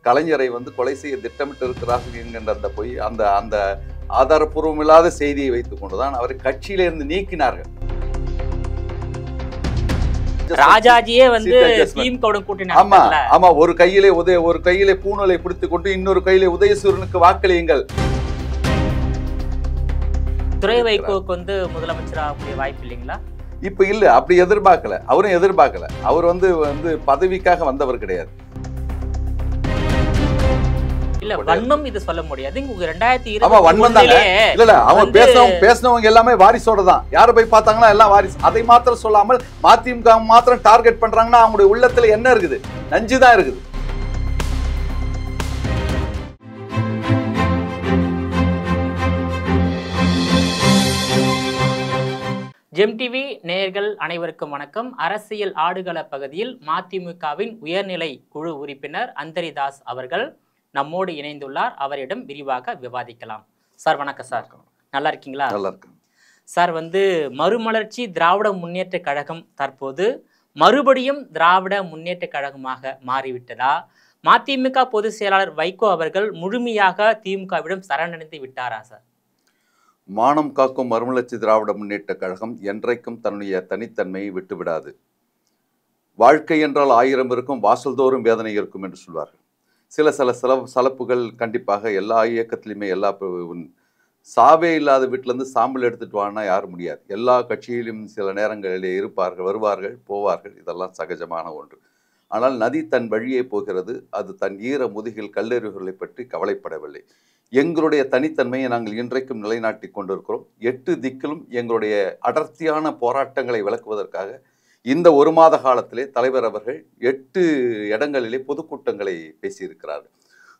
கலைஞரை வந்து கொலை செய்ய திட்டமிட்டு இருக்கிறார்கள் என்கின்ற அந்த பொய் அந்த அந்த ஆதாரப்பூர்வமில்லாத செய்தியை வைத்துக் கொண்டுதான் அவரை கட்சியிலிருந்து நீக்கினார்கள். ராஜாஜியே வந்து திமுக கூட்டணி. ஆமா ஆமா, ஒரு கையிலே பூணலை பிடித்துக் கொண்டு இன்னொரு கையிலே உதயசூரனுக்கு வாக்களியுங்கள். துரை வைகோவுக்கு வந்து முதலமைச்சராகக்கூடிய வாய்ப்பு இல்லைங்களா? இப்ப இல்ல, அப்படி எதிர்பார்க்கல, அவரும் எதிர்பார்க்கல. அவர் வந்து பதவிக்காக வந்தவர் கிடையாது. இல்ல வன்மம் இது சொல்ல முடியாது. 2020 இல்ல அவங்க பேசினவங்க எல்லாமே வாரிசோட தான். யாரை போய் பார்த்தாங்கன்னா எல்லாம் வாரிசு. அதை மாத்திரம் சொல்லாமல் மதிமுக மாத்திரம் டார்கெட் பண்றாங்கன்னா அவங்களுடைய உள்ளத்துல என்ன இருக்குது? நஞ்சுதான் இருக்குது. ஜெம் டிவி நேயர்கள் அனைவருக்கும் வணக்கம். அரசியல் ஆடுகள பகுதியில் மதிமுகவின் உயர்நிலை குழு உறுப்பினர் அந்தரிதாஸ் அவர்கள் நம்மோடு இணைந்துள்ளார். அவரிடம் விரிவாக விவாதிக்கலாம். சார் வணக்கம். சார் நல்லா இருக்கீங்களா? நல்லா இருக்கேன் சார். மறுமலர்ச்சி திராவிட முன்னேற்ற கழகம் தற்போது மறுபடியும் திராவிட முன்னேற்ற கழகமாக மாறிவிட்டதா? மதிமுக பொதுச் செயலாளர் வைகோ அவர்கள் முழுமையாக திமுகவிடம் சரணடைந்து விட்டாரா? சார், மானம் காக்கும் மறுமலர்ச்சி திராவிட முன்னேற்ற கழகம் என்றைக்கும் தன்னுடைய தனித்தன்மையை விட்டுவிடாது. வாழ்க்கை என்றால் 1000 இருக்கும், வாசல் தோறும் வேதனை இருக்கும் என்று சொல்வார்கள். சில சலப்புகள் கண்டிப்பாக எல்லா இயக்கத்திலுமே, எல்லா சாவே இல்லாத வீட்டிலேருந்து சாம்பல் எடுத்துட்டு வானா யாரும் முடியாது. எல்லா கட்சியிலும் சில நேரங்களிலே இருப்பார்கள், வருவார்கள், போவார்கள். இதெல்லாம் சகஜமான ஒன்று. ஆனால் நதி தன் வழியே போகிறது. அது தன் ஈர முதுகில் கல்லெறிவுகளை பற்றி கவலைப்படவில்லை. எங்களுடைய தனித்தன்மையை நாங்கள் இன்றைக்கும் நிலைநாட்டி கொண்டிருக்கிறோம். 8 திக்கிலும் எங்களுடைய அடர்த்தியான போராட்டங்களை விளக்குவதற்காக இந்த 1 மாத காலத்திலே தலைவர் அவர்கள் 8 இடங்களிலே பொதுக்கூட்டங்களை பேசியிருக்கிறார்கள்.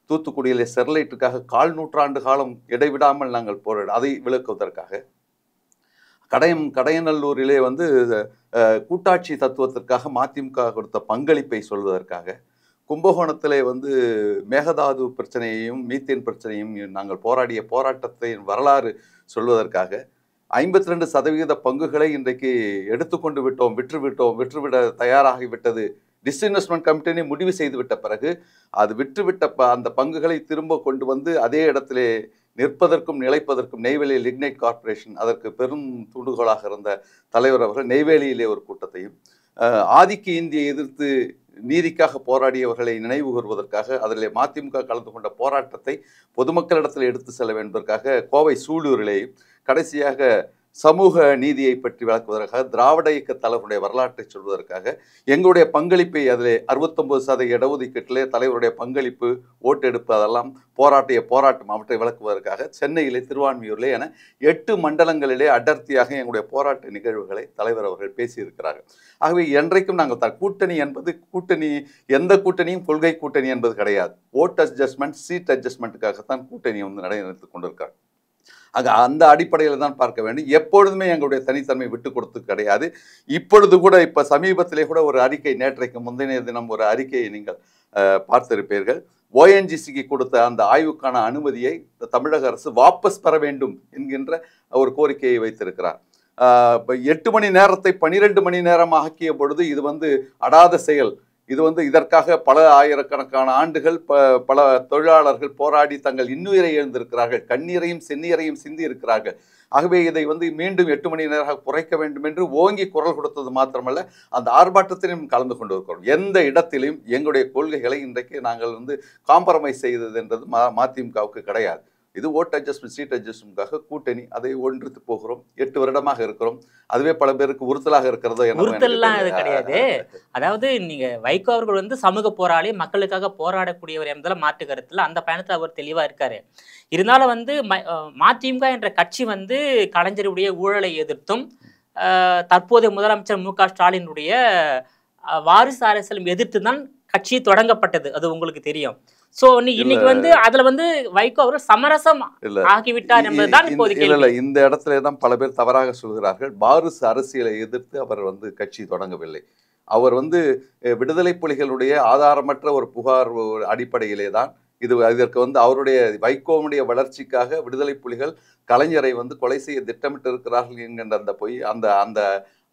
தூத்துக்குடியிலே ஸ்டெர்லைட்டுக்காக 1/4 நூற்றாண்டு காலம் இடைவிடாமல் நாங்கள் அதை விளக்குவதற்காக, கடையநல்லூரிலே கூட்டாட்சி தத்துவத்திற்காக மதிமுக கொடுத்த பங்களிப்பை சொல்வதற்காக, கும்பகோணத்திலே மேகதாது பிரச்சனையையும் மீத்தேன் பிரச்சனையும் நாங்கள் போராடிய போராட்டத்தை வரலாறு சொல்வதற்காக, 52% பங்குகளை இன்றைக்கு எடுத்துக்கொண்டு விட்டோம், விற்றுவிட தயாராகிவிட்டது. டிஸ்இன்வெஸ்ட்மெண்ட் கமிட்டினை முடிவு செய்துவிட்ட பிறகு அது விற்றுவிட்ட அந்த பங்குகளை திரும்ப கொண்டு அதே இடத்திலே நிற்பதற்கும் நிலைப்பதற்கும் நெய்வேலி லிக்னைட் கார்பரேஷன் அதற்கு பெரும் தூண்டுகோலாக இருந்த தலைவர் அவர்கள் நெய்வேலியிலே ஒரு கூட்டத்தையும், ஆதிக்க இந்தியை எதிர்த்து நீதிக்காக போராடியவர்களை நினைவு கூறுவதற்காக அதிலே மதிமுக கலந்து கொண்ட போராட்டத்தை பொதுமக்களிடத்தில் எடுத்து செல்ல வேண்டுவதற்காக கோவை சூலூரிலேயும், கடைசியாக சமூக நீதியை பற்றி விளக்குவதற்காக, திராவிட இயக்க தலைவருடைய வரலாற்றை சொல்வதற்காக, எங்களுடைய பங்களிப்பை அதிலே 69% இடஒதுக்கீட்டிலே தலைவருடைய பங்களிப்பு, ஓட்டெடுப்பு, அதெல்லாம் போராட்டம் அவற்றை விளக்குவதற்காக சென்னையிலே, திருவான்மியூரிலே என 8 மண்டலங்களிலே அடர்த்தியாக எங்களுடைய போராட்ட நிகழ்வுகளை தலைவர் அவர்கள் பேசியிருக்கிறார்கள். ஆகவே என்றைக்கும் நாங்கள் கூட்டணி என்பது எந்த கூட்டணியும் கொள்கை கூட்டணி என்பது கிடையாது. ஓட் அட்ஜஸ்ட்மெண்ட், சீட் அட்ஜஸ்ட்மெண்ட்டுக்காகத்தான் கூட்டணி நடைபெற்றுக் கொண்டிருக்கிறார். அந்த அடிப்படையில் தான் பார்க்க வேண்டும். எப்பொழுதுமே எங்களுடைய தனித்தன்மை விட்டு கொடுத்து கிடையாது. இப்பொழுது கூட, இப்ப சமீபத்திலே கூட ஒரு அறிக்கை, நேற்றைக்கு முந்தைய தினம் ஒரு அறிக்கையை நீங்கள் பார்த்திருப்பீர்கள். ONGCக்கு கொடுத்த அந்த ஆய்வுக்கான அனுமதியை தமிழக அரசு வாபஸ் பெற வேண்டும் என்கின்ற ஒரு கோரிக்கையை வைத்திருக்கிறார். 8 மணி நேரத்தை 12 மணி நேரம் ஆக்கிய பொழுது இது அடாத செயல். இது இதற்காக பல ஆயிரக்கணக்கான ஆண்டுகள் பல தொழிலாளர்கள் போராடி தங்கள் இன்னுயிரை இழந்திருக்கிறார்கள், கண்ணீரையும் செந்நீரையும் சிந்தி இருக்கிறார்கள். ஆகவே இதை மீண்டும் 8 மணி நேரம் குறைக்க வேண்டும் என்று ஓங்கி குரல் கொடுத்தது மாத்திரமல்ல, அந்த ஆர்ப்பாட்டத்திலும் கலந்து கொண்டு இருக்கிறோம். எந்த இடத்திலும் எங்களுடைய கொள்கைகளை இன்றைக்கு நாங்கள் காம்ப்ரமைஸ் செய்தது என்றது மதிமுகவுக்கு கிடையாது. இது ஓட் அட்ஜஸ்ட்மெண்ட், சீட் அட்ஜஸ்ட்மெண்ட்காக கூட்டணி, அதை ஒன்றித்து போகிறோம். 8 வருடமாக இருக்கிறோம். அதுவே பல பேருக்கு உறுத்தலாக இருக்கிறதோ உறுத்தல்லாம் அது கிடையாது. அதாவது நீங்க வைகோ அவர்கள் சமூக போராளி, மக்களுக்காக போராடக்கூடியவர் என்பதில் மாற்று கருத்துல அந்த பயணத்தில் அவர் தெளிவா இருக்காரு. இருந்தாலும் மதிமுக என்ற கட்சி கலைஞருடைய ஊழலை எதிர்த்தும், தற்போதைய முதலமைச்சர் மு க ஸ்டாலினுடைய வாரிசு அரசியலும் எதிர்த்து தான் கட்சி தொடங்கப்பட்டது. அது உங்களுக்கு தெரியும். சோ இன்னைக்கு அதுல வைகோ அவர் சமரசம் ஆகிவிட்டார் என்பதுதான் இப்போதைக்கு இல்ல. இந்த இடத்துல தான் பல பேர் தவறாக சொல்கிறார்கள். வாரிசு அரசியலை எதிர்த்து அவர் கட்சி தொடங்கவில்லை. அவர் விடுதலை புலிகளுடைய ஆதாரமற்ற ஒரு புகார் அடிப்படையிலே தான் இதற்கு அவருடைய வைகோவுடைய வளர்ச்சிக்காக விடுதலை புலிகள் கலைஞரை கொலை செய்ய திட்டமிட்டு இருக்கிறார்கள் என்கின்ற அந்த பொய் அந்த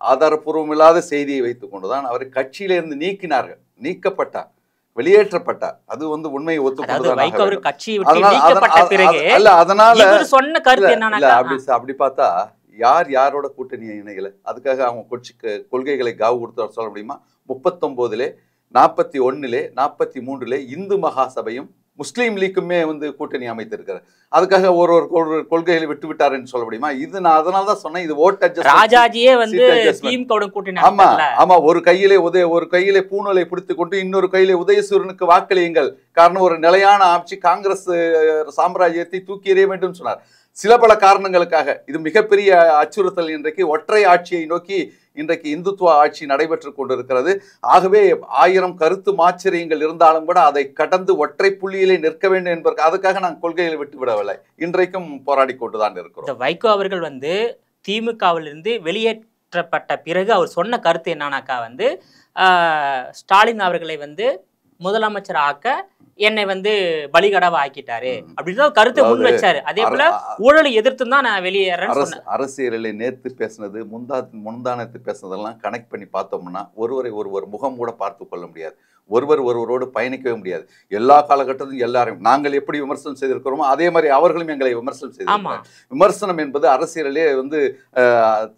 ஆதாரப்பூர்வமில்லாத செய்தியை வைத்துக் கொண்டுதான் அவரை கட்சியிலிருந்து நீக்கப்பட்டார். வெளியேற்றப்பட்டார். அது வந்து உண்மையை ஒத்துக்கொண்டுதான் வைகோ அவர் கட்சியை விட்டு அதனால நீக்கப்பட்ட பிறகு அல்ல அதனால இவர் சொன்ன கருத்து என்னன்னா, அப்படி பார்த்தா யார் யாரோட கூட்டணியை இணையல, அதுக்காக அவங்க கட்சிக்கு கொள்கைகளை காவு கொடுத்து சொல்ல முடியுமா? 39லே 41லே 43லே இந்து மகாசபையும் முஸ்லீம் லீக்குமே வந்து கூட்டணி அமைத்திருக்கிறார். அதுக்காக ஒரு கொள்கைகளை விட்டு விட்டார் என்று சொல்ல முடியுமா? இது நான் அதனால தான் சொன்னேன், இது ஓட் அட்ஜஸ்ட். ராஜாஜியே வந்து திமுக கூட்டணி. ஆமா, ஒரு கையிலே பூணூலை பிடித்துக் கொண்டு இன்னொரு கையிலே உதயசூரனுக்கு வாக்களியுங்கள், காரணம் ஒரு நிலையான ஆட்சி, காங்கிரஸ் சாம்ராஜ்யத்தை தூக்கி எறிய வேண்டும் சொன்னார். சில பல காரணங்களுக்காக இது மிகப்பெரிய அச்சுறுத்தல். இன்றைக்கு ஒற்றை ஆட்சியை நோக்கி இன்றைக்கு இந்துத்துவ ஆட்சி நடைபெற்று கொண்டிருக்கிறது. ஆகவே 1000 கருத்து மாச்சரியங்கள் இருந்தாலும் கூட அதை கடந்து ஒற்றை புள்ளியிலே நிற்க வேண்டும் என்பதற்கு அதுக்காக நான் கொள்கைகளை விட்டு விடவில்லை. இன்றைக்கும் போராடி கொண்டுதான் இருக்கிறோம். வைகோ அவர்கள் வந்து திமுகவிலிருந்து வெளியேற்றப்பட்ட பிறகு அவர் சொன்ன கருத்து என்னன்னாக்கா வந்து ஸ்டாலின் அவர்களை வந்து முதலமைச்சர் ஆக்க என்னை வந்து பலிகடாவா ஆக்கிட்டாரு அப்படின்னு கருத்தை முன் வச்சாரு. அதே போல ஊழலை எதிர்த்து தான் நான் வெளியேறேன். அரசியலில் நேற்று பேசினது முந்தானத்து பேசினதெல்லாம் கனெக்ட் பண்ணி பார்த்தோம்னா ஒருவர் முகம் கூட பார்த்து கொள்ள முடியாது, ஒருவரோடு பயணிக்கவே முடியாது. எல்லா காலகட்டத்திலும் எல்லாரும் நாங்கள் எப்படி விமர்சனம் செய்திருக்கிறோமோ அதே மாதிரி அவர்களும் எங்களை விமர்சனம் செய்திருக்கிறார். விமர்சனம் என்பது அரசியலிலே வந்து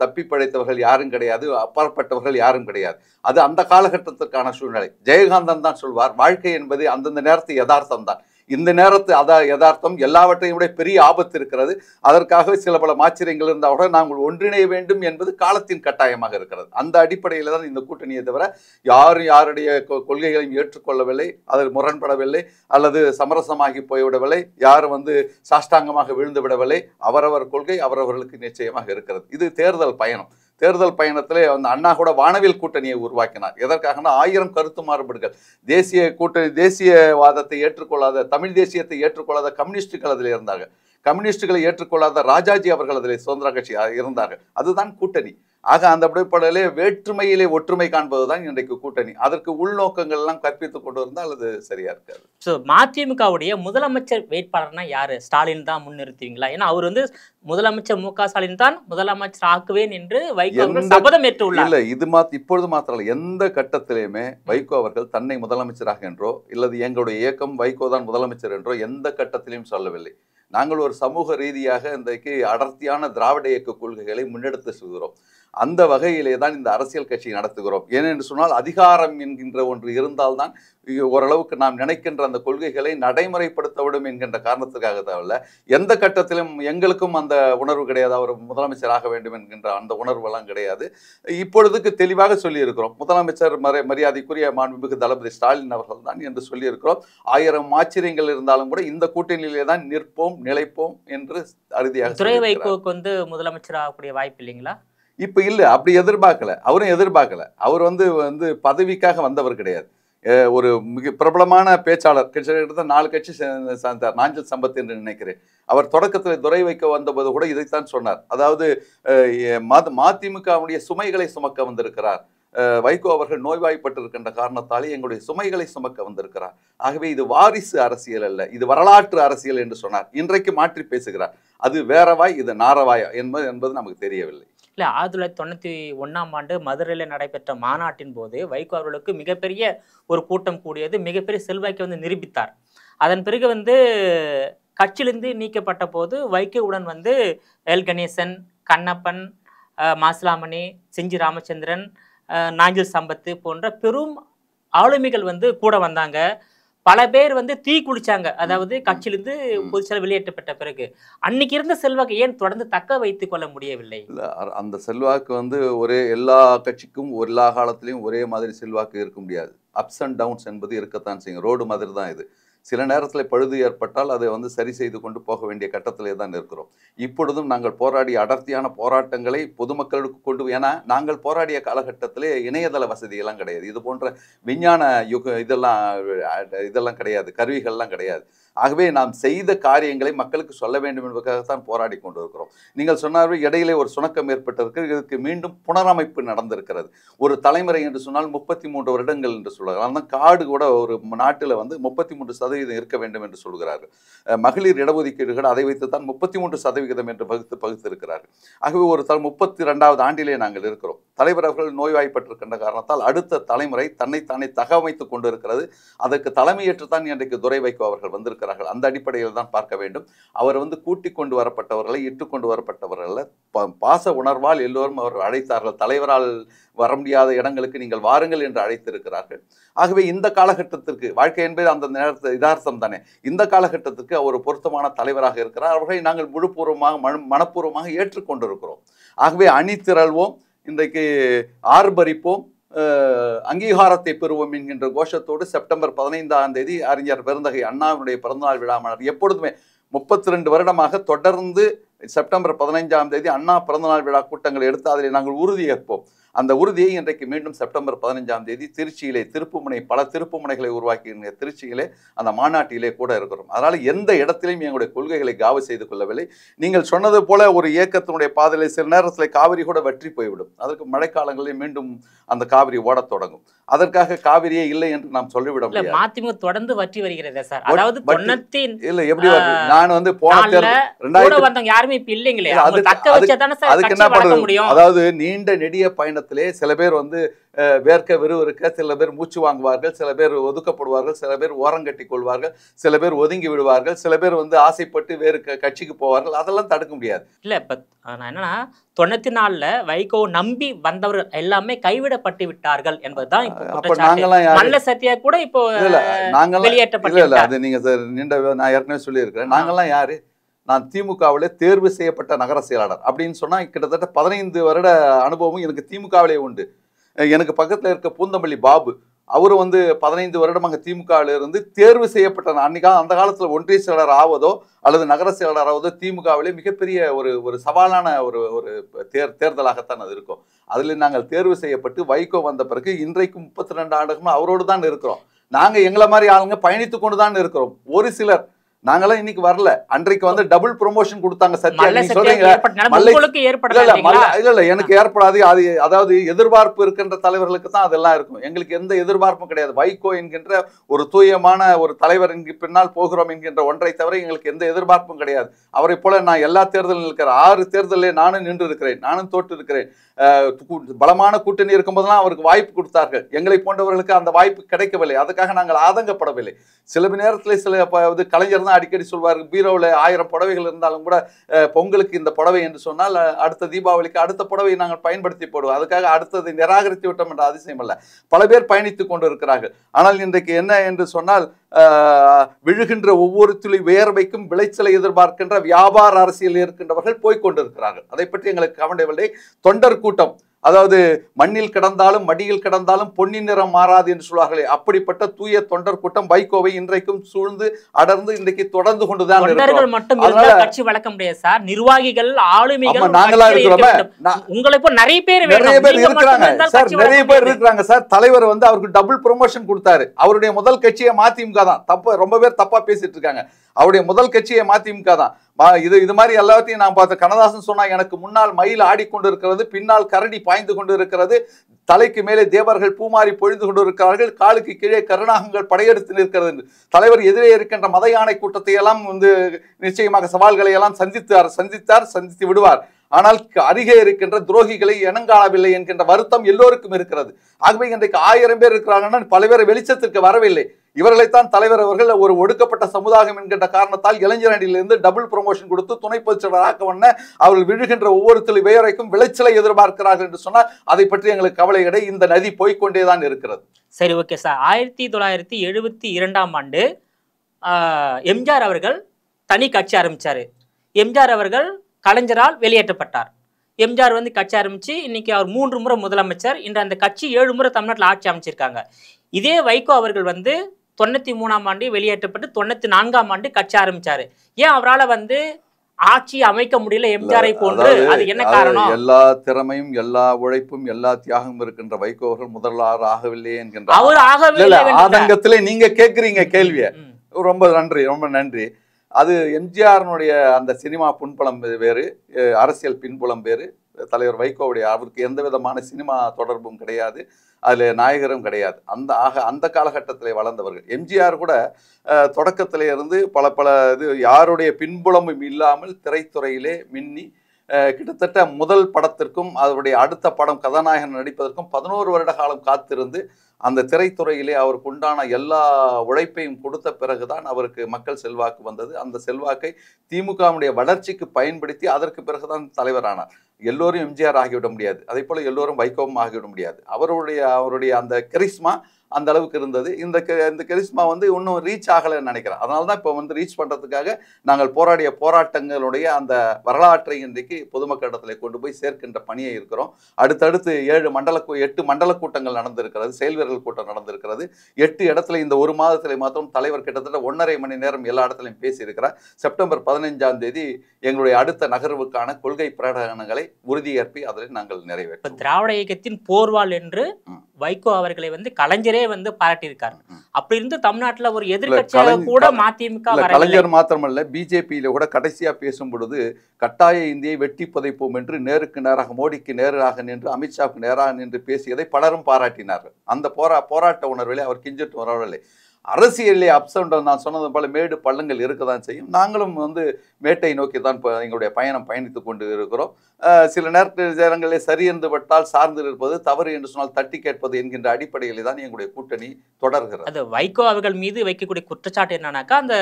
தப்பி படைத்தவர்கள் யாரும் கிடையாது, அப்பாற்பட்டவர்கள் யாரும் கிடையாது. அது அந்த காலகட்டத்திற்கான சூழ்நிலை. ஜெயகாந்தன் தான் சொல்வார், வாழ்க்கை என்பது அந்தந்த நேரத்து யதார்த்தம் தான். இந்த நேரத்து யதார்த்தம் எல்லாவற்றையும் விட பெரிய ஆபத்து இருக்கிறது. அதற்காக சில பல மாச்சரியங்கள் இருந்தால் கூட நாங்கள் ஒன்றிணைய வேண்டும் என்பது காலத்தின் கட்டாயமாக இருக்கிறது. அந்த அடிப்படையில் தான் இந்த கூட்டணியை தவிர யாருடைய கொள்கைகளையும் ஏற்றுக்கொள்ளவில்லை, அதில் முரண்படவில்லை அல்லது சமரசமாகி போய்விடவில்லை, யாரும் வந்து சாஷ்டாங்கமாக விழுந்து விடவில்லை. அவரவர் கொள்கை அவரவர்களுக்கு நிச்சயமாக இருக்கிறது. இது தேர்தல் பயணம். தேர்தல் பயணத்திலே அந்த அண்ணா கூட வானவில் கூட்டணியை உருவாக்கினார். எதற்காகனா 1000 கருத்து மாறுபாடுகள், தேசியவாதத்தை ஏற்றுக்கொள்ளாத, தமிழ் தேசியத்தை ஏற்றுக்கொள்ளாத கம்யூனிஸ்டுகள் அதில் இருந்தார்கள். கம்யூனிஸ்டுகளை ஏற்றுக்கொள்ளாத ராஜாஜி அவர்கள் அதில் சுதந்திர கட்சி இருந்தார்கள். அதுதான் கூட்டணி. ஆக அந்த அடிப்படையிலே வேற்றுமையிலே ஒற்றுமை காண்பதுதான் இன்றைக்கு கூட்டணி. அதற்கு உள்நோக்கங்கள் எல்லாம் கற்பித்துக் கொண்டு இருந்தால் அது சரியா இருக்காது. ஸோ மதிமுகவுடைய முதலமைச்சர் வேட்பாளர்னா யாரு? ஸ்டாலின் தான் முன்னிறுத்துவீங்களா? ஏன்னா அவர் வந்து முதலமைச்சர் மு க ஸ்டாலின் தான் முதலமைச்சர் ஆக்குவேன் என்று வைகோ அவர்கள் சபதம் ஏற்றுள்ளார். இல்ல, இது இப்பொழுது மாத்திரம் எந்த கட்டத்திலேயுமே வைகோ அவர்கள் தன்னை முதலமைச்சராக என்றோ இல்லது எங்களுடைய இயக்கம் வைகோ தான் முதலமைச்சர் என்றோ எந்த கட்டத்திலையும் சொல்லவில்லை. நாங்கள் ஒரு சமூக ரீதியாக இன்றைக்கு அடர்த்தியான திராவிட இயக்க கொள்கைகளை முன்னெடுத்து செல்கிறோம். அந்த வகையிலே தான் இந்த அரசியல் கட்சி நடத்துகிறோம். ஏனென்று சொன்னால் அதிகாரம் என்கின்ற ஒன்று இருந்தால்தான் ஓரளவுக்கு நாம் நினைக்கின்ற அந்த கொள்கைகளை நடைமுறைப்படுத்த விடும் என்கின்ற காரணத்துக்காக தவிர எந்த கட்டத்திலும் எங்களுக்கும் அந்த உணர்வு கிடையாது, அவர் முதலமைச்சராக வேண்டும் என்கின்ற அந்த உணர்வெல்லாம் கிடையாது. இப்பொழுதுக்கு தெளிவாக சொல்லியிருக்கிறோம், முதலமைச்சர் மரியாதைக்குரிய மாண்புமிகு தளபதி ஸ்டாலின் அவர்கள் தான் என்று சொல்லியிருக்கிறோம். 1000 ஆச்சரியங்கள் இருந்தாலும் கூட இந்த கூட்டணியிலே தான் நிற்போம், நிலைப்போம் என்று அறுதியாக. துரை வைகோவுக்கு வந்து முதலமைச்சர் ஆகக்கூடிய வாய்ப்பு இல்லைங்களா? இப்ப இல்ல, அப்படி எதிர்பார்க்கல, அவரும் எதிர்பார்க்கல. அவர் வந்து பதவிக்காக வந்தவர் கிடையாது. ஒரு மிக பிரபலமான பேச்சாளர், கிட்டத்தட்ட 4 கட்சி சார்ந்தார், நாஞ்சல் சம்பத் என்று நினைக்கிறேன். அவர் தொடக்கத்தில் துரை வைக்க வந்தபோது கூட இதைத்தான் சொன்னார். அதாவது மதிமுகவுடைய சுமைகளை சுமக்க வந்திருக்கிறார் வைகோ அவர்கள், நோய்வாய்ப்பட்டிருக்கின்ற காரணத்தாலே எங்களுடைய சுமைகளை சுமக்க வந்திருக்கிறார். ஆகவே இது வாரிசு அரசியல் அல்ல, இது வரலாற்று அரசியல் என்று சொன்னார். இன்றைக்கு மாற்றி பேசுகிறார். அது வேறவாய், இது நாரவாயா என்பது நமக்கு தெரியவில்லை. இல்லை, 1991 மதுரையில் நடைபெற்ற மாநாட்டின் போது வைகோ அவர்களுக்கு மிகப்பெரிய ஒரு கூட்டம் கூடியது, மிகப்பெரிய செல்வாக்கை வந்து நிரூபித்தார். அதன் பிறகு வந்து கட்சியிலிருந்து நீக்கப்பட்ட போது வைகோவுடன் வந்து எல் கணேசன், கண்ணப்பன், மாசிலாமணி, செஞ்சி ராமச்சந்திரன், நாஞ்சல் சம்பத்து போன்ற பெரும் ஆளுமைகள் வந்து கூட வந்தாங்க. பல பேர் வந்து தீ குளிச்சாங்க. அதாவது கட்சியிலிருந்து பொதுச்செயலாளர் வெளியேற்றப்பட்ட பிறகு அன்னைக்கு இருந்த செல்வாக்கு ஏன் தொடர்ந்து தக்க வைத்துக் கொள்ள முடியவில்லை? அந்த செல்வாக்கு வந்து எல்லா கட்சிக்கும் எல்லா காலத்திலையும் ஒரே மாதிரி செல்வாக்கு இருக்க முடியாது. அப்ஸ் அண்ட் டவுன்ஸ் என்பது இருக்கத்தான் செய்யும். ரோடு மாதிரி தான் இது. சில நேரத்தில் பழுது ஏற்பட்டால் அதை வந்து சரி செய்து கொண்டு போக வேண்டிய கட்டத்திலே தான் இருக்கிறோம். இப்பொழுதும் நாங்கள் போராடிய அடர்த்தியான போராட்டங்களை பொதுமக்களுக்கு கொண்டு, ஏன்னா நாங்கள் போராடிய காலகட்டத்திலே இணையதள வசதியெல்லாம் கிடையாது, இது போன்ற விஞ்ஞான இதெல்லாம் கிடையாது, கருவிகள்லாம் கிடையாது. ஆகவே நாம் செய்த காரியங்களை மக்களுக்கு சொல்ல வேண்டும் என்பதற்காகத்தான் போராடி கொண்டு இருக்கிறோம். நீங்கள் சொன்னார்கள் இடையிலே ஒரு சுணக்கம் ஏற்பட்டிருக்கு, இதற்கு மீண்டும் புனரமைப்பு நடந்திருக்கிறது. ஒரு தலைமுறை என்று சொன்னால் 33 வருடங்கள் என்று சொல்லுவாங்க. ஆனால் காடு கூட ஒரு நாட்டில் வந்து 33% 30% இருக்க வேண்டும் என்று சொல்கிறார்கள். மகளிர் இடஒதுக்கீடுகள் அதை வைத்து தான் 33% என்று பகுத்திருக்கிறார்கள். ஆகவே ஒரு 32வது ஆண்டிலே நாங்கள் இருக்கிறோம். தலைவர் அவர்கள் நோய்வாய்ப்பட்டிருக்கின்ற காரணத்தால் அடுத்த தலைமுறை தன்னைத்தானே தகவமைத்துக் கொண்டிருக்கிறது. அதற்கு தலைமையேற்றுத்தான் இன்றைக்கு துரை வைகோ அவர்கள் வந்திருக்கிறார்கள். அந்த அடிப்படையில் தான் பார்க்க வேண்டும். அவர் கூட்டிக் கொண்டு வரப்பட்டவர்களை இட்டுக் கொண்டு வரப்பட்டவர்கள் பாச உணர்வால் எல்லோரும் அவர் அழைத்தார்கள். தலைவரால் வர முடியாத இடங்களுக்கு நீங்கள் வாருங்கள் என்று அழைத்திருக்கிறார்கள். ஆகவே இந்த காலகட்டத்திற்கு வாழ்க்கை என்பது அந்த நேரத்தில் யதார்த்தம் தானே. இந்த காலகட்டத்திற்கு அவர் பொருத்தமான தலைவராக இருக்கிறார். அவர்களை நாங்கள் முழுப்பூர்வமாக மனப்பூர்வமாக ஏற்றுக்கொண்டிருக்கிறோம். ஆகவே அணி திரள்வோம், இன்றைக்கு ஆர்ப்பரிப்போம், அங்கீகாரத்தை பெறுவோம் என்கின்ற கோஷத்தோடு செப்டம்பர் 15ஆம் தேதி அறிஞர் பெருந்தகை அண்ணாவினுடைய பிறந்தநாள் விழா மலர் எப்பொழுதுமே 32 வருடமாக தொடர்ந்து செப்டம்பர் 15ஆம் தேதி அண்ணா பிறந்தநாள் விழா கூட்டங்களை எடுத்து அதில் நாங்கள் உறுதியேற்போம். அந்த உறுதியை இன்றைக்கு மீண்டும் செப்டம்பர் 15ஆம் தேதி திருச்சியிலே பல திருப்புமுனைகளை உருவாக்கி திருச்சியிலே அந்த மாநாட்டிலே கூட இருக்கிறோம். அதனால் எந்த இடத்திலையும் எங்களுடைய கொள்கைகளை காவு செய்து கொள்ளவில்லை. நீங்கள் சொன்னது போல ஒரு இயக்கத்தினுடைய பாதையிலே சில நேரத்தில் காவிரி கூட வற்றி போய்விடும். அதற்கு மழைக்காலங்களில் மீண்டும் அந்த காவிரி ஓடத் தொடங்கும். அதற்காக காவிரியே இல்லை என்று நாம் சொல்லிவிட முடியாது. மதிமுக தொடர்ந்து வற்றி வருகிறது சார். அதாவது இல்ல எப்படி நான் போன யாருமே இப்ப இல்லைங்களே, அதுக்கு என்ன பண்றது? அதாவது நீண்ட நெடிய பயணத்திலே சில பேர் வேர்க்க விறுவிறுக்க, சில பேர் மூச்சு வாங்குவார்கள், சில பேர் ஒதுக்கப்படுவார்கள், சில பேர் ஓரங்கட்டி கொள்வார்கள், சில பேர் ஒதுங்கி விடுவார்கள், சில பேர் ஆசைப்பட்டு வேறு கட்சிக்கு போவார்கள். அதெல்லாம் தடுக்க முடியாது. இல்ல இப்ப என்னன்னா 94ல வைகோ நம்பி வந்தவர்கள் எல்லாமே கைவிடப்பட்டு விட்டார்கள் என்பதுதான் நல்ல சத்தியா கூட இப்போ வெளியேற்றப்பட்ட. அது நீங்க நான் ஏற்கனவே சொல்லி இருக்கிறேன். நாங்கெல்லாம் யாரு? நான் திமுகவிலே தேர்வு செய்யப்பட்ட நகர செயலாளர் அப்படின்னு சொன்னா கிட்டத்தட்ட 15 வருட அனுபவமும் எனக்கு திமுகவிலே உண்டு. எனக்கு பக்கத்தில் இருக்க பூந்தமல்லி பாபு அவரு 15 வருடமாக திமுகவில் இருந்து தேர்வு செய்யப்பட்ட அந்த காலத்தில் ஒன்றிய செயலாளர் ஆவதோ அல்லது நகர செயலாளர் ஆவதோ திமுகவிலே மிகப்பெரிய ஒரு சவாலான ஒரு தேர்தலாகத்தான் அது இருக்கும். அதில் நாங்கள் தேர்வு செய்யப்பட்டு வைகோ வந்த பிறகு இன்றைக்கு 32 ஆண்டுகளும் அவரோடு தான் இருக்கிறோம். நாங்கள் எங்களை மாதிரி ஆளுங்க பயணித்து கொண்டு தான் இருக்கிறோம். ஒரு சிலர் நாங்களாம் இன்னைக்கு வரல. அன்றைக்கு டபுள் ப்ரொமோஷன் கொடுத்தாங்க. சத்யா நீங்க சொல்றீங்க இல்ல எனக்கு ஏற்படாது. அது அதாவது எதிர்பார்ப்பு இருக்கின்ற தலைவர்களுக்கு தான் அதெல்லாம் இருக்கும். எங்களுக்கு எந்த எதிர்பார்ப்பும் கிடையாது. வைகோ என்கின்ற ஒரு தூயமான ஒரு தலைவர் பின்னால் போகிறோம் என்கின்ற ஒன்றை தவிர எங்களுக்கு எந்த எதிர்பார்ப்பும் கிடையாது. அவரை போல நான் எல்லா தேர்தலும் இருக்கிறேன். 6 தேர்தலில் நானும் நின்று இருக்கிறேன், நானும் தோற்று இருக்கிறேன். பலமான கூட்டணி இருக்கும்போதெல்லாம் அவருக்கு வாய்ப்பு கொடுத்தார்கள். எங்களை போன்றவர்களுக்கு அந்த வாய்ப்பு கிடைக்கவில்லை. அதுக்காக நாங்கள் ஆதங்கப்படவில்லை. சில நேரத்தில் சில கலைஞர் அடிக்கடி சொல்வார்கள், பீரோவில் 1000 புடவைகள் இருந்தாலும் கூட பொங்கலுக்கு இந்த புடவை என்று சொன்னால் அடுத்த தீபாவளிக்கு அடுத்த புடவை நாங்கள் பயன்படுத்தி போடுவோம். அதுக்காக அடுத்ததை நிராகரித்து விட்டோம் என்ற அதிசயம் அல்ல. பல பேர் பயணித்துக் கொண்டு இருக்கிறார்கள். ஆனால் இன்றைக்கு என்ன என்று சொன்னால் விழுகின்ற ஒவ்வொரு துளி வேர்வைக்கும் விளைச்சலை எதிர்பார்க்கின்ற வியாபார அரசியல் இருக்கின்றவர்கள் போய்கொண்டிருக்கிறார்கள். அதை பற்றி எங்களுக்கு கவலையில்லை. தொண்டர் கூட்டம், அதாவது மண்ணில் கிடந்தாலும் மடியில் கிடந்தாலும் பொன்னின் நிறம் மாறாது என்று சொல்வார்களே, அப்படிப்பட்ட தூய தொண்டர் கூட்டம் வைகோவை இன்றைக்கும் சூழ்ந்து அடர்ந்து இன்றைக்கு தொடர்ந்து கொண்டுதான் கட்சி வளர்க்க முடியாது சார். நிர்வாகிகள் ஆளுமைகள் நாங்களா இருக்கிறோமே, உங்களை இப்போ நிறைய பேர் இருக்கிறாங்க சார். நிறைய பேர் இருக்கிறாங்க சார். தலைவர் அவருக்கு டபுள் ப்ரொமோஷன் கொடுத்தாரு. அவருடைய முதல் கட்சியை மதிமுக தான். ரொம்ப பேர் தப்பா பேசிட்டு இருக்காங்க. அவருடைய முதல் கட்சியை மதிமுக தான். இது மாதிரி எல்லாத்தையும் நான் பார்த்தேன். கண்ணதாசன் சொன்னா, எனக்கு முன்னால் மயில் ஆடிக்கொண்டிருக்கிறது, பின்னால் கரடி பாய்ந்து கொண்டு இருக்கிறது, தலைக்கு மேலே தேவர்கள் பூமாரி பொழிந்து கொண்டிருக்கிறார்கள், காலுக்கு கீழே கருணாகங்கள் படையெடுத்து நிற்கிறது. தலைவர் எதிரே இருக்கின்ற மத யானை கூட்டத்தை எல்லாம் நிச்சயமாக சவால்களை எல்லாம் சந்தித்து விடுவார். ஆனால் அருகே இருக்கின்ற துரோகிகளை இனங்காணவில்லை என்கின்ற வருத்தம் எல்லோருக்கும் இருக்கிறது. ஆகவே இன்றைக்கு 1000 பேர் இருக்கிறாங்கன்னா பல பேர் வெளிச்சத்திற்கு வரவில்லை. இவர்களைத்தான் தலைவர் அவர்கள் ஒரு ஒடுக்கப்பட்ட சமுதாயம் என்கின்ற காரணத்தால் இளைஞரணியிலிருந்து டபுள் ப்ரொமோஷன் கொடுத்து துணை பொதுச்செயலாளர் ஆக்கவண்ண அவர்கள் விழுகின்ற ஒவ்வொரு துளி வேரைக்கும் விளைச்சலை எதிர்பார்க்கிறார்கள் என்று சொன்னால் அதை பற்றி எங்களுக்கு கவலை கிடையாது. இந்த நதி போய்கொண்டேதான் இருக்கிறது. சரி, ஓகே சார். 1972ஆம் ஆண்டு எம்ஜிஆர் அவர்கள் தனி கட்சி ஆரம்பிச்சாரு. எம்ஜிஆர் அவர்கள் கலைஞரால் வெளியேற்றப்பட்டார். எம்ஜிஆர் கட்சி ஆரம்பிச்சு இன்னைக்கு அவர் 3 முறை முதலமைச்சர். இன்று அந்த கட்சி 7 முறை தமிழ்நாட்டில் ஆட்சி அமைச்சிருக்காங்க. இதே வைகோ அவர்கள் 93ஆம் ஆண்டு வெளியேற்றப்பட்டு 94ஆம் ஆண்டு கட்சி ஆரம்பிச்சாரு. ஏன் அவரால் ஆட்சி அமைக்க முடியல எம்ஜிஆரை போன்று? அது என்ன காரணம்? எல்லா திறமையும் எல்லா உழைப்பும் எல்லா தியாகமும் இருக்கின்ற வைகோ அவர்கள் முதல்வர் ஆகவில்லை என்கின்ற அவர் ஆகவில்லை ஆதங்கத்திலே நீங்க கேட்குறீங்க கேள்விய. ரொம்ப நன்றி, ரொம்ப நன்றி. அது எம்ஜிஆருடைய அந்த சினிமா பின்புலம் வேறு, அரசியல் பின்புலம் வேறு, தலைவர் வைகோவுடைய, அவருக்கு எந்த விதமான சினிமா தொடர்பும் கிடையாது, அதில் நாயகரும் கிடையாது. அந்த காலகட்டத்தில் வளர்ந்தவர்கள். எம்ஜிஆர் கூட தொடக்கத்திலே இருந்து பல இது யாருடைய பின்புலமும் இல்லாமல் திரைத்துறையிலே மின்னி கிட்டத்தட்ட முதல் படத்திற்கும் அவருடைய அடுத்த படம் கதாநாயகன் நடிப்பதற்கும் 11 வருட காலம் காத்திருந்து அந்த திரைத்துறையிலே அவருக்கு உண்டான எல்லா உழைப்பையும் கொடுத்த பிறகுதான் அவருக்கு மக்கள் செல்வாக்கு வந்தது. அந்த செல்வாக்கை திமுகவுடைய வளர்ச்சிக்கு பயன்படுத்தி அதற்கு பிறகுதான் தலைவரானார். எல்லோரும் எம்ஜிஆர் ஆகிவிட முடியாது, அதே போல எல்லோரும் வைகோவும் ஆகிவிட முடியாது. அவருடைய அந்த கரிஸ்மா அந்த அளவுக்கு இருந்தது. இந்த கரிஸ்மா வந்து இன்னும் ரீச் ஆகலைன்னு நினைக்கிறேன். அதனால தான் இப்போ வந்து ரீச் பண்ணுறதுக்காக நாங்கள் போராடிய போராட்டங்களுடைய அந்த வரலாற்றை இன்றைக்கு பொதுமக்களிடத்தில் கொண்டு போய் சேர்க்கின்ற பணியை இருக்கிறோம். அடுத்தடுத்து 8 மண்டல கூட்டங்கள் நடந்திருக்கிறது, செயல்வீரர்கள் கூட்டம் நடந்திருக்கிறது. 8 இடத்துல இந்த ஒரு மாதத்தில் மாத்திரம் தலைவர் கிட்டத்தட்ட 1.5 மணி நேரம் எல்லா இடத்துலையும் பேசியிருக்கிறார். செப்டம்பர் 15ஆம் தேதி எங்களுடைய அடுத்த நகர்வுக்கான கொள்கை பிரகடனங்களை உறுதியேற்பி அதில் நாங்கள் நிறைவேற்றோம். திராவிட இயக்கத்தின் போர்வாள் என்று வைகோ அவர்களை வந்து கலைஞரே வந்து பாராட்டியிருக்காரு. அப்படி இருந்து தமிழ்நாட்டில் ஒரு எதிர்க்கட்சியாக கூட மதிமுக கலைஞர் மாத்திரமல்ல, பிஜேபியில கூட கடைசியா பேசும் பொழுது கட்டாய இந்தியை வெட்டி புதைப்போம் என்று நேருக்கு நேராக மோடிக்கு நேராக நின்று அமித்ஷாவுக்கு நேராக நின்று பேசியதை பலரும் பாராட்டினார்கள். அந்த போராட்ட உணர்விலே அவர் கிஞ்சிட்டு வரவில்லை. அரசியலே அப்ஸ் அண்ட் டவுன், நான் சொன்னது போல மேடு பள்ளங்கள் இருக்க தான் செய்யும். நாங்களும் வந்து மேட்டை நோக்கி தான் எங்களுடைய பயணித்து கொண்டு இருக்கிறோம். சில நேரங்களில் சரி என்று பட்டால் சார்ந்து இருப்பது, தவறு என்று சொன்னால் தட்டி கேட்பது என்கின்ற அடிப்படையில் தான் எங்களுடைய கூட்டணி தொடர்கிறது. அது வைகோ அவர்கள் மீது வைக்கக்கூடிய குற்றச்சாட்டு என்னன்னாக்கா, அந்த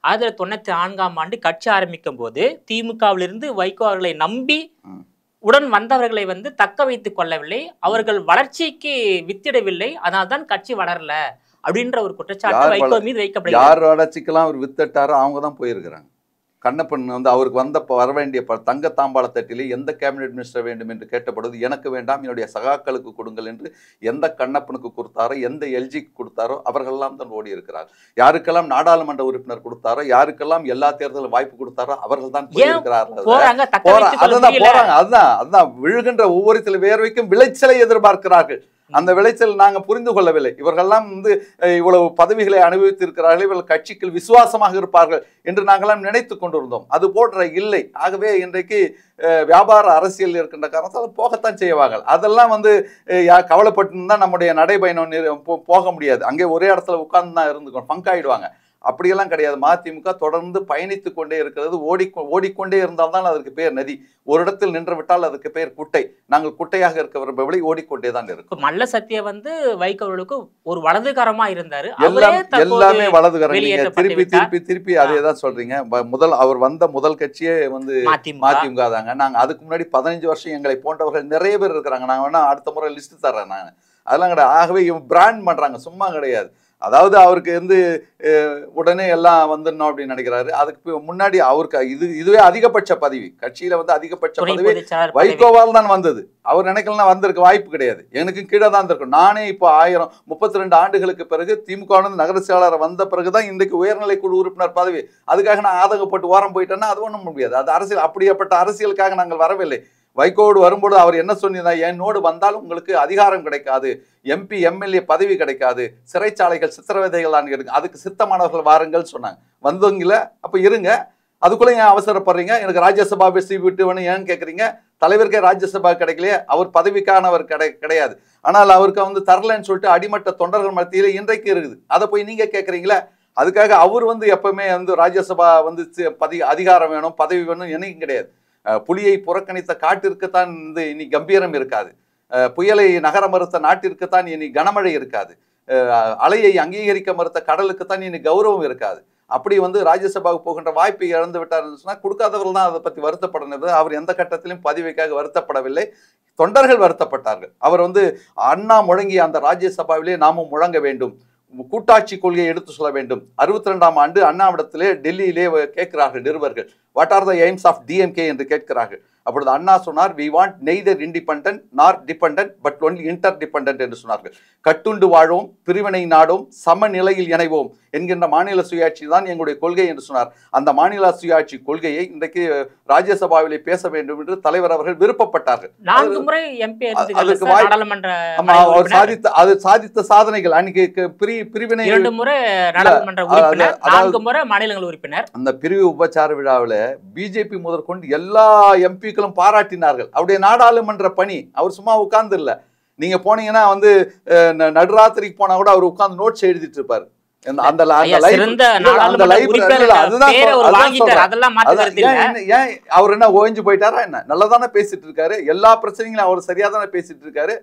1994ஆம் ஆண்டு கட்சி ஆரம்பிக்கும் போது திமுகவிலிருந்து வைகோ அவர்களை நம்பி உடன் வந்தவர்களை வந்து தக்க வைத்துக் கொள்ளவில்லை, அவர்கள் வளர்ச்சிக்கு வித்திடவில்லை, அதனால்தான் கட்சி வளரல அப்படின்ற ஒரு குற்றச்சாட்டு வைகோ மீது வைக்கப்படுகிறது. யார் வளர்ச்சிக்கெல்லாம் அவர் வித்துட்டாரோ அவங்க தான் போயிருக்கிறாங்க. கண்ணப்பன் வந்து அவருக்கு வர வேண்டிய தங்க தாம்பாள தட்டிலே எந்த கேபினெட் மினிஸ்டர் வேண்டும் என்று கேட்டபொழுது எனக்கு வேண்டாம், என்னுடைய சகாக்களுக்கு கொடுங்கள் என்று எந்த கண்ணப்பனுக்கு கொடுத்தாரோ, எந்த எல்ஜிக்கு கொடுத்தாரோ அவர்களெல்லாம் தான் ஓடி இருக்கிறார். யாருக்கெல்லாம் நாடாளுமன்ற உறுப்பினர் கொடுத்தாரோ, யாருக்கெல்லாம் எல்லா தேர்தலும் வாய்ப்பு கொடுத்தாரோ அவர்கள் தான் போயிருக்கிறார்கள். அதுதான் விழுகின்ற ஒவ்வொரு சில வேர்வைக்கும் விளைச்சலை எதிர்பார்க்கிறார்கள். அந்த விளைச்சல் நாங்கள் புரிந்து கொள்ளவில்லை. இவர்கள்லாம் வந்து இவ்வளவு பதவிகளை அனுபவித்திருக்கிறார்கள், இவர்கள் கட்சிக்கு விசுவாசமாக இருப்பார்கள் என்று நாங்களாம் நினைத்து கொண்டிருந்தோம். அது போன்ற இல்லை. ஆகவே இன்றைக்கு வியாபார அரசியல் இருக்கின்ற காரணத்தால் போகத்தான் செய்வாங்க. அதெல்லாம் வந்து கவலைப்பட்டு தான் நம்முடைய நடைபயணம் போக முடியாது. அங்கே ஒரே இடத்துல உட்கார்ந்து தான் இருந்துக்கணும், பங்காயிடுவாங்க. அப்படியெல்லாம் கிடையாது. மதிமுக தொடர்ந்து பயணித்து கொண்டே இருக்கிறது. ஓடிக்கொண்டே இருந்தால்தான் அதற்கு பேர் நதி. ஒரு இடத்தில் நின்று விட்டால் அதுக்கு பேர் குட்டை. நாங்கள் குட்டையாக இருக்க விரும்பவில்லை, ஓடிக்கொண்டே தான் இருக்கும். மல்ல சத்திய வந்து வைகோவுக்கு ஒரு வலதுகரமா இருந்தாரு. எல்லாமே வலதுகரம். திருப்பி அதே தான் சொல்றீங்க. அவர் வந்த முதல் கட்சியே வந்து மதிமுக தாங்க. நாங்க அதுக்கு முன்னாடி 15 வருஷம் எங்களை போன்றவர்கள் நிறைய பேர் இருக்கிறாங்க. நான் வேணா அடுத்த முறை லிஸ்ட் தர்றேன். நான் அதெல்லாம் கிடையாது. ஆகவே இவங்க பிராண்ட் பண்றாங்க, சும்மா கிடையாது. அதாவது அவருக்கு வந்து உடனே எல்லாம் வந்துடணும் அப்படின்னு நினைக்கிறாரு. அதுக்கு முன்னாடி அவருக்கு இதுவே அதிகபட்ச பதவி, கட்சியில வந்து அதிகபட்ச பதவி வைகோவால் தான் வந்தது. அவர் நினைக்கலாம் வந்திருக்க வாய்ப்பு கிடையாது. எனக்கு கீழே தான் இருக்கும். நானே இப்போ 32 ஆண்டுகளுக்கு பிறகு திமுக நகர செயலாளர் வந்த பிறகுதான் இன்றைக்கு உயர்நிலை குழு உறுப்பினர் பதவி. அதுக்காக நான் ஆதங்கப்பட்டு ஓரம் போயிட்டேன்னா அது ஒன்றும் முடியாது. அது அரசியல். அப்படியேப்பட்ட அரசியலுக்காக நாங்கள் வரவில்லை. வைகோடு வரும்போது அவர் என்ன சொன்னீங்கன்னா, என்னோடு வந்தால் உங்களுக்கு அதிகாரம் கிடைக்காது, MP MLA பதவி கிடைக்காது, சிறைச்சாலைகள் சித்திரவதைகள் தான் இருக்கு, அதுக்கு சித்தமானவர்கள் வாருங்கள் சொன்னாங்க. வந்தவங்கள அப்போ இருங்க, அதுக்குள்ளே ஏன் அவசரப்படுறீங்க? எனக்கு ராஜ்யசபா சீட் விட்டு வேணும் ஏன்னு கேட்குறீங்க? தலைவருக்கே ராஜ்யசபா கிடைக்கலையே, அவர் பதவிக்கானவர் கிடையாது. ஆனால் அவருக்கு வந்து தரலன்னு சொல்லிட்டு அடிமட்ட தொண்டர்கள் மத்தியில் இன்றைக்கு இருக்குது. அதை போய் நீங்க கேட்குறீங்களா? அதுக்காக அவர் வந்து எப்பவுமே வந்து ராஜ்யசபா வந்து அதிகாரம் வேணும், பதவி வேணும் என்னைக்கும் கிடையாது. புலியை புறக்கணித்த காட்டிற்குத்தான் வந்து இனி கம்பீரம் இருக்காது. புயலை நகர மறுத்த நாட்டிற்குத்தான் இனி கனமழை இருக்காது. அலையை அங்கீகரிக்க மறுத்த கடலுக்குத்தான் இனி கௌரவம் இருக்காது. அப்படி வந்து ராஜ்யசபாவுக்கு போகின்ற வாய்ப்பை இழந்து விட்டார்னு சொன்னால் கொடுக்காதவர்கள் தான் அதை பற்றி வருத்தப்படணும். அவர் எந்த கட்டத்திலும் பதவிக்காக வருத்தப்படவில்லை, தொண்டர்கள் வருத்தப்பட்டார்கள். அவர் வந்து அண்ணா முழங்கிய அந்த ராஜ்யசபாவிலே நாமும் முழங்க வேண்டும், கூட்டாட்சி கொள்கையை எடுத்து சொல்ல வேண்டும். 62ஆம் ஆண்டு அண்ணாவிடத்திலே டெல்லியிலே கேட்கிறார்கள் நிருபர்கள், what are the aims of DMK என்று கேட்கிறார்கள். அப்பொழுது அண்ணா சொன்னார், we want neither independent nor dependent but only interdependent என்று சொன்னார்கள். கட்டுண்டு வாழும், பிரிவினை நாடும், சமநிலையில் இணைவோம் என்கின்ற மாநில சுயாட்சி தான் எங்களுடைய கொள்கை என்று சொன்னார். அந்த மாநில சுயாட்சி கொள்கையை இன்றைக்கு ராஜ்யசபாவிலே பேச வேண்டும் என்று தலைவர் அவர்கள் விருப்பப்பட்டார்கள். 4 முறை MP அது சாதித்த சாதனைகள். அன்னைக்கு பிரிவினை 2 முறை நாடாளுமன்ற உறுப்பினர், 4 முறை மாநிலங்கள் உறுப்பினர். அந்த பிரிவு உபச்சார விழாவில் பிஜேபி முதற்கொண்டு எல்லா எம்பிக்களும் பாராட்டினார்கள் அவருடைய நாடாளுமன்ற பணி. அவர் சும்மா உட்கார்ந்து இல்ல, நீங்க போனீங்கன்னா வந்து நடுராத்திரிக்கு போனா கூட அவர் உட்கார்ந்து நோட்ஸ் எழுதிட்டு இருப்பாரு. அவர் என்ன ஓய்ஞ்சு போயிட்டாரா என்ன? நல்லதானே பேசிட்டு இருக்காரு, எல்லா பிரச்சனைகளும் அவர் சரியாதானே பேசிட்டு இருக்காரு.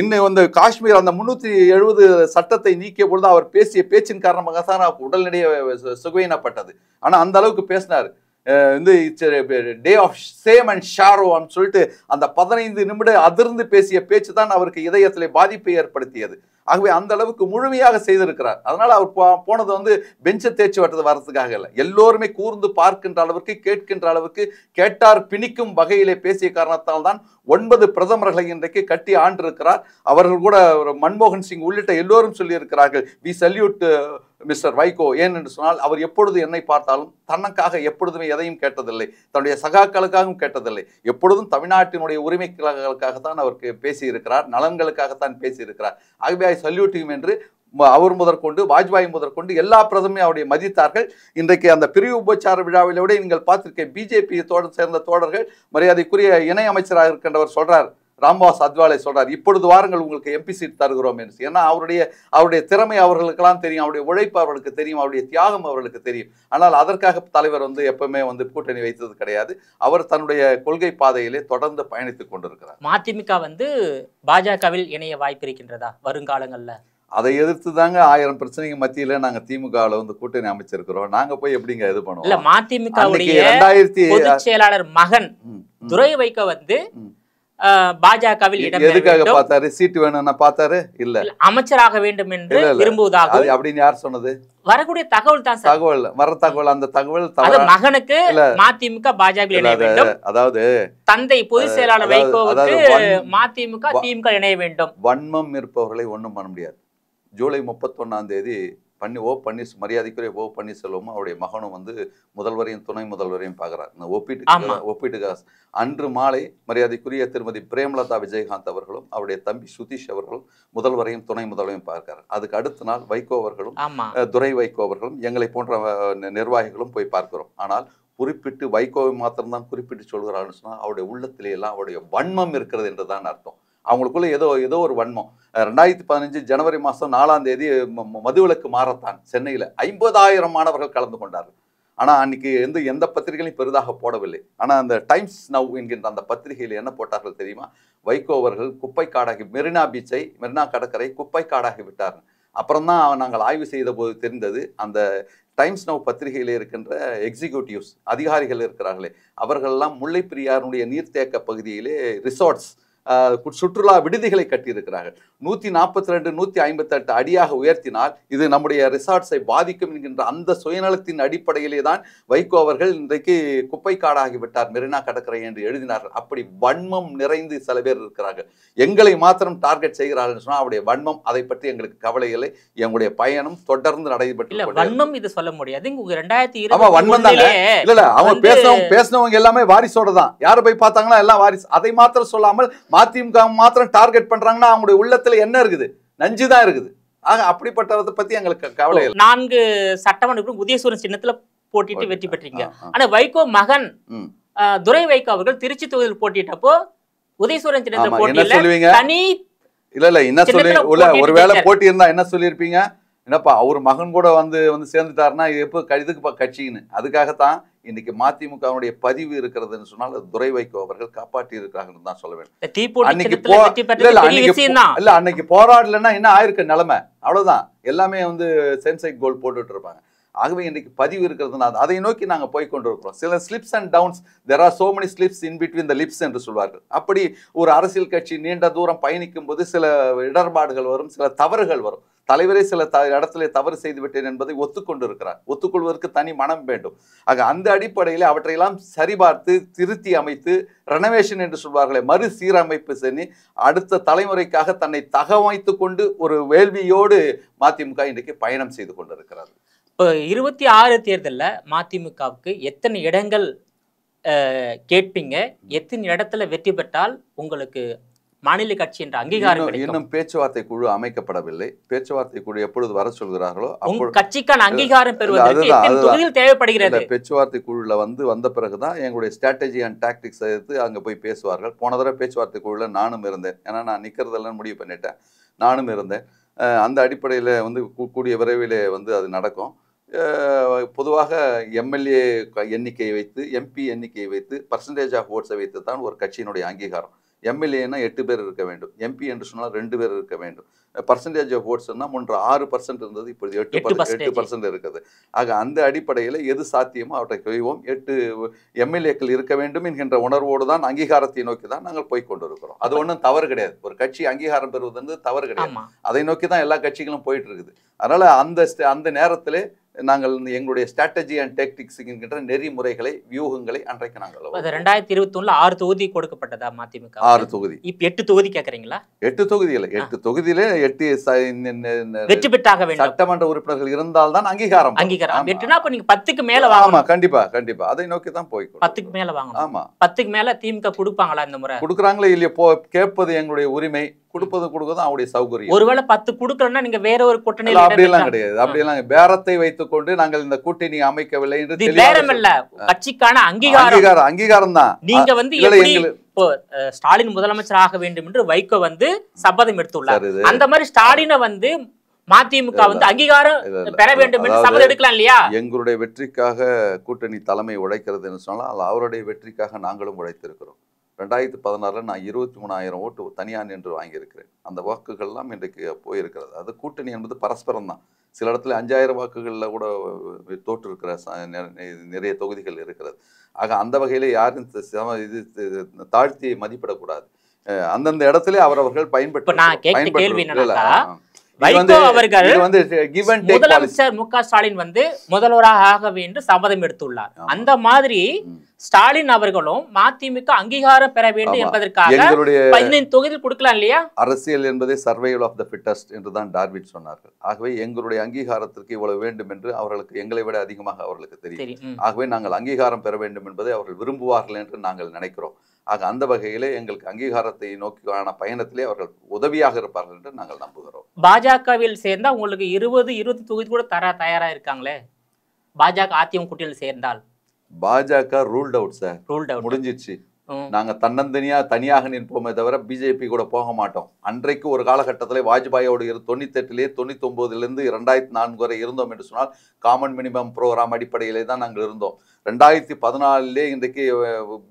இன்னும் வந்து காஷ்மீர் அந்த 370 சட்டத்தை நீக்கிய பொழுது அவர் பேசிய பேச்சின் காரணமாக தான் உடல்நிலைய சுகவீனப்பட்டது. ஆனா அந்த அளவுக்கு பேசினாரு. வந்து டே ஆஃப் சேம் அண்ட் ஷாரோன்னு சொல்லிட்டு அந்த 15 நிமிடம் அதிர்ந்து பேசிய பேச்சு தான் அவருக்கு இதயத்திலே பாதிப்பை ஏற்படுத்தியது. ஆகவே அந்த அளவுக்கு முழுமையாக செய்திருக்கிறார். அதனால அவர் போனது வந்து பெஞ்சை தேய்ச்சி வர்றதுக்காக இல்லை, எல்லோருமே கூர்ந்து பார்க்கின்ற அளவுக்கு, கேட்கின்ற அளவுக்கு, கேட்டார் பிணிக்கும் வகையிலே பேசிய காரணத்தால் தான் 9 பிரதமர்களை இன்றைக்கு கட்டி ஆண்டிருக்கிறார். அவர்கள் கூட மன்மோகன் சிங் உள்ளிட்ட எல்லோரும் சொல்லி இருக்கிறார்கள், வி சல்யூட் மிஸ்டர் வைகோ. ஏன் என்று சொன்னால் அவர் எப்பொழுது என்னை பார்த்தாலும் தனக்காக எப்பொழுதுமே எதையும் கேட்டதில்லை, தன்னுடைய சகாக்களுக்காகவும் கேட்டதில்லை. எப்பொழுதும் தமிழ்நாட்டினுடைய உரிமைகளுக்காகத்தான் அவர் பேசியிருக்கிறார், நலன்களுக்காகத்தான் பேசியிருக்கிறார். ஆகவே ஐ சல்யூட் ஹிம் என்று அவர் முதற்கொண்டு வாஜ்பாய் முதற்கொண்டு எல்லா பிரதமரையும் அவருடைய மதித்தார்கள். இன்றைக்கு அந்த பிரிவு உபச்சார விழாவில விட நீங்கள் பார்த்திருக்க பிஜேபி சேர்ந்த தோழர்கள், மரியாதைக்குரிய இணை அமைச்சராக இருக்கின்றவர் சொல்றார், ராம்வாஸ் அத்வாலே சொல்றார், இப்பொழுது வாருங்கள் உங்களுக்கு எம்பி சீட் தருகிறோம் என்று. ஏன்னா அவருடைய திறமை அவர்களுக்கெல்லாம் தெரியும், அவருடைய உழைப்பு அவர்களுக்கு தெரியும், அவருடைய தியாகம் அவர்களுக்கு தெரியும். ஆனால் அதற்காக தலைவர் வந்து எப்பவுமே வந்து கூட்டணி வைத்தது கிடையாது. அவர் தன்னுடைய கொள்கை பாதையிலே தொடர்ந்து பயணித்துக் கொண்டிருக்கிறார். மதிமுக வந்து பாஜகவில் இணைய வாய்ப்பு இருக்கின்றதா வருங்காலங்கள்ல? அதை எதிர்த்து தாங்க 1000 பிரச்சனைக்கு மத்தியில நாங்க திமுகவில் வந்து கூட்டணி அமைச்சிருக்கிறோம். நாங்க போய் எப்படிங்க இது பண்ணுவோம்? இல்ல, மதிமுகவுடைய பொதுச் செயலாளர் மகன் துரை வைகோ வந்து பாஜகவில் எதுக்காக பார்த்தாரு? சீட்டு வேணும்னா பார்த்தாரு? இல்ல, அமைச்சராக வேண்டும் என்று விரும்புவதாக அப்படின்னு யார் சொன்னது? வரக்கூடிய தகவல் தான், தகவல் வர தகவல். அந்த தகவல் மகனுக்கு மதிமுக பாஜக இணைய வேண்டும், அதாவது தந்தை பொதுச் செயலாளர் வைகோவுக்கு மதிமுக திமுக இணைய வேண்டும். வன்மம் இருப்பவர்களை ஒண்ணும் பண்ண முடியாது. ஜூலை 31ஆம் தேதி மரியாதைக்குரிய ஓ பன்னீர்செல்வமும் அவருடைய மகனும் வந்து முதல்வரையும் துணை முதல்வரையும் பார்க்கிறார். ஒப்பீட்டுக்காக அன்று மாலை மரியாதைக்குரிய திருமதி பிரேமலதா விஜயகாந்த் அவர்களும் அவருடைய தம்பி சுதீஷ் அவர்களும் முதல்வரையும் துணை முதல்வரையும் பார்க்கிறார். அதுக்கு அடுத்த நாள் வைகோ அவர்களும் துரை வைகோ அவர்களும் எங்களை போன்ற நிர்வாகிகளும் போய் பார்க்கிறோம். ஆனால் குறிப்பிட்டு வைகோவை மாத்திரம்தான் குறிப்பிட்டு சொல்கிறான்னு சொன்னா அவருடைய உள்ளத்திலே எல்லாம் அவருடைய வன்மம் இருக்கிறது என்றுதான் அர்த்தம். அவங்களுக்குள்ள ஏதோ ஒரு வன்மம். 2015 ஜனவரி மாதம் 4ஆம் தேதி மதுவிலக்கு மாரத்தான் சென்னையில் 50,000 மாணவர்கள் கலந்து கொண்டார்கள். ஆனால் அன்னைக்கு எந்த பத்திரிகைகளையும் பெரிதாக போடவில்லை. ஆனால் அந்த டைம்ஸ் நவ் என்கின்ற அந்த பத்திரிகையில் என்ன போட்டார்கள் தெரியுமா? வைகோ அவர்கள் குப்பை காடாகி மெரினா கடற்கரை குப்பை காடாகி விட்டார்கள். அப்புறம் தான் நாங்கள் ஆய்வு செய்த போது தெரிந்தது, அந்த டைம்ஸ் நவ் பத்திரிகையில் இருக்கின்ற எக்ஸிக்யூட்டிவ்ஸ் அதிகாரிகள் இருக்கிறார்களே அவர்களெல்லாம் முல்லை பெரியாருடைய நீர்த்தேக்க பகுதியிலே ரிசார்ட்ஸ் சுற்றுலா விடுதிகளை கட்டியிருக்கிறார்கள். 142 158 அடியாக உயர்த்தினால் இது நம்முடைய ரிசார்ட்ஸை பாதிக்கும் என்கின்ற அந்த சுயநலத்தின் அடிப்படையிலே தான் வைகோ அவர்கள் இன்றைக்கு குப்பை காடாகிவிட்டார் மெரினா கடற்கரை என்று எழுதினார்கள். அப்படி வன்மம் நிறைந்து சில பேர் இருக்கிறார்கள். எங்களை மாத்திரம் டார்கெட் செய்கிறார்கள் சொன்னால் அவருடைய வன்மம், அதை பற்றி எங்களுக்கு கவலை இல்லை. எங்களுடைய பயணம் தொடர்ந்து நடைபெற்று வன்மம் இது சொல்ல முடியாது. வன்மம் தாங்க. இல்ல அவங்க பேசினவங்க எல்லாமே வாரிசோட தான். யாரு போய் பார்த்தாங்கன்னா எல்லாம் வாரிசு. அதை மாத்திரம் சொல்லாமல் மதிமுக மாத்திரம் டார்கெட் பண்றாங்கன்னா அவங்களுடைய உள்ளத்துல என்ன இருக்குது? நஞ்சுதான் இருக்குது. ஆக அப்படிப்பட்டதை பத்தி எங்களுக்கு கவலை இல்லை. 4 சட்டமன்ற உதயசூரன் சின்னத்துல போட்டிட்டு வெற்றி பெற்றீங்க. ஆனா வைகோ மகன் துரை வைகோ அவர்கள் திருச்சி தொகுதியில் போட்டிட்டப்போ உதயசூரன் சின்னத்துல போட்டியில தனி இல்ல என்ன சொல்லி ஒருவேளை போட்டி இருந்தா என்ன சொல்லியிருப்பீங்க? என்னப்பா அவர் மகன் கூட வந்து சேர்ந்துட்டாருன்னா எப்போ இதுக்கு கட்சின்னு. அதுக்காகத்தான் இன்னைக்கு மதிமுகவுடைய பதிவு இருக்கிறதுன்னு சொன்னால் துரை வைகோ அவர்கள் காப்பாற்றி இருக்கிறாங்கன்னு தான் சொல்ல வேண்டும். அன்னைக்கு போராடலன்னா என்ன ஆயிருக்கு நிலைமை? அவ்வளவுதான். எல்லாமே சென்சைட் கோல் போட்டுட்டு இருப்பாங்க. ஆகவே இன்றைக்கு பதிவு இருக்கிறதுனா அதை நோக்கி நாங்கள் போய் கொண்டிருக்கிறோம். சில slips and downs, there are so many slips in between the lips என்று சொல்வார்கள். அப்படி ஒரு அரசியல் கட்சி நீண்ட தூரம் பயணிக்கும் போது சில இடர்பாடுகள் வரும், சில தவறுகள் வரும். தலைவரே சில இடத்திலே தவறு செய்து விட்டேன் என்பதை ஒத்துக்கொண்டு இருக்கிறார். ஒத்துக்கொள்வதற்கு தனி மனம் வேண்டும். ஆக அந்த அடிப்படையில் அவற்றையெல்லாம் சரிபார்த்து திருத்தி அமைத்து ரெனோவேஷன் என்று சொல்வார்களே, மறுசீரமைப்பு செஞ்சு அடுத்த தலைமுறைக்காக தன்னை தகவமைத்து கொண்டு ஒரு வேள்வியோடு மதிமுக இன்றைக்கு பயணம் செய்து கொண்டிருக்கிறார். இப்போ 26 தேர்தலில் மதிமுகவுக்கு எத்தனை இடங்கள் கேட்பீங்க? எத்தனை இடத்துல வெற்றி பெற்றால் உங்களுக்கு மாநில கட்சி என்ற அங்கீகாரம் கிடைக்கும்? இன்னும் பேச்சுவார்த்தை குழு அமைக்கப்படவில்லை. பேச்சுவார்த்தை குழு எப்பொழுது வர சொல்கிறார்களோ அப்பொழுது கட்சிக்கான அங்கீகாரம் பெறுவதற்கு எத்தனை தொகுதிகள் தேவைப்படுகிறது? பேச்சுவார்த்தை குழுல வந்த பிறகுதான் எங்களுடைய ஸ்ட்ராட்டஜி அண்ட் டாக்டிக்ஸ் எடுத்து அங்க போய் பேசுவார்கள். போன தடவை பேச்சுவார்த்தை குழுல நானும் இருந்தேன். ஏன்னா நான் நிக்கிறதெல்லாம் முடிவு பண்ணிட்டேன். நானும் இருந்தேன். அந்த அடிப்படையில் கூடிய விரைவில் அது நடக்கும். பொதுவாக எம்எல்ஏ எண்ணிக்கையை வைத்து, எம்பி எண்ணிக்கையை வைத்து, பர்சன்டேஜ் ஆஃப் ஓட்ஸை வைத்து தான் ஒரு கட்சியினுடைய அங்கீகாரம். எம்எல்ஏன்னா 8 பேர் இருக்க வேண்டும், எம்பி என்று சொன்னால் 2 பேர் இருக்க வேண்டும். பர்சன்டேஜ் ஆஃப் ஓட்ஸ்னா முன்பு 6% இருந்தது, இப்போது 8% இருக்குது. ஆக அந்த அடிப்படையில் எது சாத்தியமோ அவற்றை செய்வோம். 8 எம்எல்ஏக்கள் இருக்க வேண்டும் என்கின்ற உணர்வோடு தான் அங்கீகாரத்தை நோக்கி தான் நாங்கள் போய் கொண்டிருக்கிறோம். அது ஒன்றும் தவறு கிடையாது. ஒரு கட்சி அங்கீகாரம் பெறுவது தவறு கிடையாது. அதை நோக்கி தான் எல்லா கட்சிகளும் போயிட்டு இருக்குது. அதனால அந்த நேரத்திலே நாங்கள் எங்களுடைய ஸ்ட்ராட்டஜி அண்ட் டாக்டிக்ஸ் என்கின்ற நெறிமுறைகளை, வியூகங்களை அன்றைக்கு நாங்கள் 2021 6 தொகுதி கொடுக்கப்பட்டதா மதிமுக? 6 தொகுதி. இப்ப 8 தொகுதி கேக்குறீங்களா? 8 தொகுதியில 8 தொகுதியிலே 8 வெற்றி பெற்றாக வேண்டும். சட்டமன்ற உறுப்பினர்கள் இருந்தால் தான் அங்கீகாரம். 8னா அப்ப நீங்க 10க்கு மேல வாங்கணும். ஆமா, கண்டிப்பா கண்டிப்பா அதை நோக்கி தான் போய் 10க்கு மேல வாங்கணும். ஆமா, 10க்கு மேல திமுக கொடுப்பாங்களா இந்த முறை? கொடுக்குறாங்களே இல்லையா? கேட்பது எங்களுடைய உரிமை, கொடுப்பது அவருடைய சௌகரியம். ஒருவேளை 10 கொடுக்கலன்னா நீங்க வேற ஒரு கூட்டணி அப்படியெல்லாம் கிடையாது. அப்படியெல்லாம் பேரத்தை வைத்துக் கொண்டு நாங்கள் இந்த கூட்டணி அமைக்கவில்லை என்று பேரம் இல்ல, கட்சிக்கான அங்கீகாரம் தான். நீங்க இப்போ ஸ்டாலின் முதலமைச்சர் ஆக வேண்டும் என்று வைகோ சபதம் எடுத்துள்ளார். அந்த மாதிரி ஸ்டாலினை மதிமுக அங்கீகாரம் பெற வேண்டும் என்று சபதம் எடுக்கலாம் இல்லையா? எங்களுடைய வெற்றிக்காக கூட்டணி தலைமை உழைக்கிறது என்று சொன்னால் அவருடைய வெற்றிக்காக நாங்களும் உழைத்திருக்கிறோம். 2016 நான் 23,000 ஓட்டு தனியாக நின்று வாங்கியிருக்கிறேன். அந்த வாக்குகள்லாம் இன்றைக்கு போயிருக்கிறது. அது கூட்டணி என்பது பரஸ்பரம் தான். சில இடத்துல 5,000 வாக்குகளில் கூட தோற்றிருக்கிற நிறைய தொகுதிகள் இருக்கிறது. ஆக அந்த வகையில் யாரும் தாழ்த்தி மதிப்பிடக்கூடாது. அந்தந்த இடத்துல அவரவர்கள் பயன்படுத்த. வைகோ அவர்கள் முதலமைச்சர் மு க ஸ்டாலின் முதல்வராக ஆக வேண்டும் சபதம் எடுத்துள்ளார். அந்த மாதிரி ஸ்டாலின் அவர்களும் மதிமுக அங்கீகாரம் பெற வேண்டும் என்பதற்காக 15 தொகுதி கொடுக்கலாம் இல்லையா? அரசியல் என்பதே சர்வைவல் ஆஃப் த ஃபிட்டஸ்ட் என்று தான் டார்வின் சொன்னார்கள். ஆகவே எங்களுடைய அங்கீகாரத்திற்கு இவ்வளவு வேண்டும் என்று அவர்களுக்கு எங்களை விட அதிகமாக அவர்களுக்கு தெரியும். ஆகவே நாங்கள் அங்கீகாரம் பெற வேண்டும் என்பதை அவர்கள் விரும்புவார்கள் என்று நாங்கள் நினைக்கிறோம். ஆக அந்த வகையிலே எங்களுக்கு அங்கீகாரத்தை நோக்கியான பயணத்திலே அவர்கள் உதவியாக இருப்பார்கள் என்று நாங்கள் நம்புகிறோம். பாஜகவில் சேர்ந்தா உங்களுக்கு 20 தொகுதி கூட தயாரா இருக்காங்களே. பாஜக அதிமுக கூட்டணியில் சேர்ந்தால் பாஜக ரூல்ட் அவுட் சார், முடிஞ்சிச்சு. நாங்க தனியாக நிற்போமே தவிர பிஜேபி கூட போக மாட்டோம். அன்றைக்கு ஒரு காலகட்டத்தில் வாஜ்பாயோடு 98லே 99லிருந்து 2004 வரை இருந்தோம் என்று சொன்னால் காமன் மினிமம் ப்ரோக்ராம் அடிப்படையிலே தான் நாங்கள் இருந்தோம். 2014 இன்றைக்கு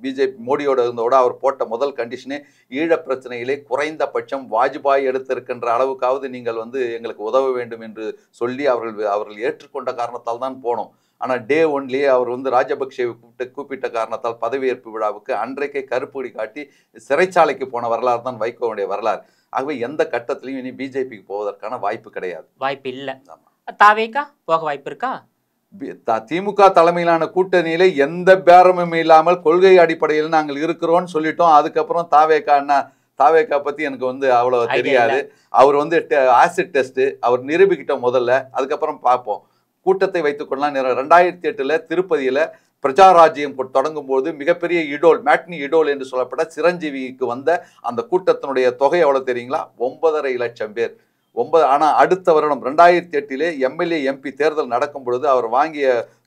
பிஜேபி மோடியோட இருந்தோட அவர் போட்ட முதல் கண்டிஷனே ஈழ பிரச்சனையிலே குறைந்தபட்சம் வாஜ்பாய் எடுத்திருக்கின்ற அளவுக்காவது நீங்கள் எங்களுக்கு உதவ வேண்டும் என்று சொல்லி அவர்கள் ஏற்றுக்கொண்ட காரணத்தால் தான் போனோம். ஆனால் டே ஒன்லேயே அவர் ராஜபக்சேவை கூப்பிட்ட காரணத்தால் பதவியேற்பு விழாவுக்கு அன்றைக்கே கருப்புடி காட்டி சிறைச்சாலைக்கு போன வரலாறு தான் வைகோவுடைய வரலாறு. ஆகவே எந்த கட்டத்திலையும் இனி பிஜேபிக்கு போவதற்கான வாய்ப்பு கிடையாது. வாய்ப்பு இல்லை. தாவேகா போக வாய்ப்பு இருக்கா? திமுக தலைமையிலான கூட்டணியில எந்த பேரமும் இல்லாமல் கொள்கை அடிப்படையில் நாங்கள் இருக்கிறோம்னு சொல்லிட்டோம். அதுக்கப்புறம் தாவேகா பத்தி எனக்கு அவ்வளவு தெரியாது. அவர் ஆசிட் டெஸ்ட் அவர் நிரூபிக்கிட்டோம் முதல்ல, அதுக்கப்புறம் பார்ப்போம். கூட்டத்தை வைத்துக் கொள்ளலாம். 2008 திருப்பதியில பிரஜாராஜ்யம் தொடங்கும் போது மிகப்பெரிய மேட்னி இடோல் என்று சொல்லப்பட்ட சிரஞ்சீவிக்கு அந்த கூட்டத்தினுடைய தொகை எவ்வளவு தெரியுங்களா? 9.5 லட்சம் பேர். ஆனால் அடுத்த வருடம் 2008 எம்எல்ஏ எம்பி தேர்தல் நடக்கும் பொழுது அவர் வாங்கிய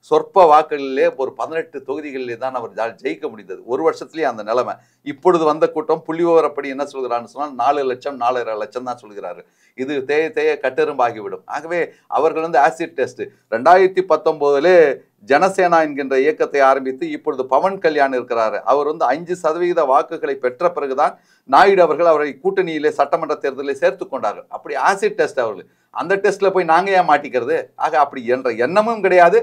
சொற்ப வாக்குகளிலே ஒரு 18 தொகுதிகளிலே தான் அவர் ஜெயிக்க முடிந்தது. ஒரு வருஷத்துலேயே அந்த நிலைமை. இப்பொழுது வந்த கூட்டம் புள்ளிவிவரப்படி என்ன சொல்கிறான்னு சொன்னால் 4 லட்சம் 4.5 லட்சம் தான் சொல்கிறாரு. இது தேய கட்டெரும்பாகிவிடும். ஆகவே அவர்கள் ஆசிட் டெஸ்ட் 2019 ஜனசேனா என்கின்ற இயக்கத்தை ஆரம்பித்து இப்பொழுது பவன் கல்யாண் இருக்கிறாரு. அவர் வந்து 5% வாக்குகளை பெற்ற பிறகுதான் நாயுடு அவர்கள் அவரை கூட்டணியிலே சட்டமன்ற தேர்தலில் சேர்த்து கொண்டார்கள். அப்படி ஆசிட் டெஸ்ட் அவர்கள். அந்த டெஸ்ட்ல போய் நாங்க ஏன் மாட்டிக்கிறது? ஆக அப்படி என்ற எண்ணமும் கிடையாது.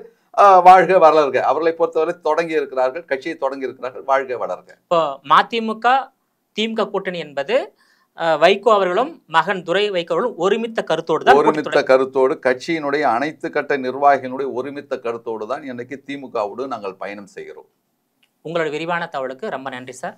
வாழ்க வளர்க. அவர்களை பொறுத்தவரை தொடங்கி இருக்கிறார்கள், கட்சியை தொடங்கி இருக்கிறார்கள். வாழ்க வளர்க. இப்போ மதிமுக திமுக கூட்டணி என்பது வைகோ அவர்களும் மகன் துரை வைகோ அவர்களும் ஒருமித்த கருத்தோடு கட்சியினுடைய அனைத்து கட்ட நிர்வாகிகளுடைய ஒருமித்த கருத்தோடு தான் இன்னைக்கு திமுகவோடு நாங்கள் பயணம் செய்கிறோம். உங்களோட விரிவான தகவலுக்கு ரொம்ப நன்றி சார்.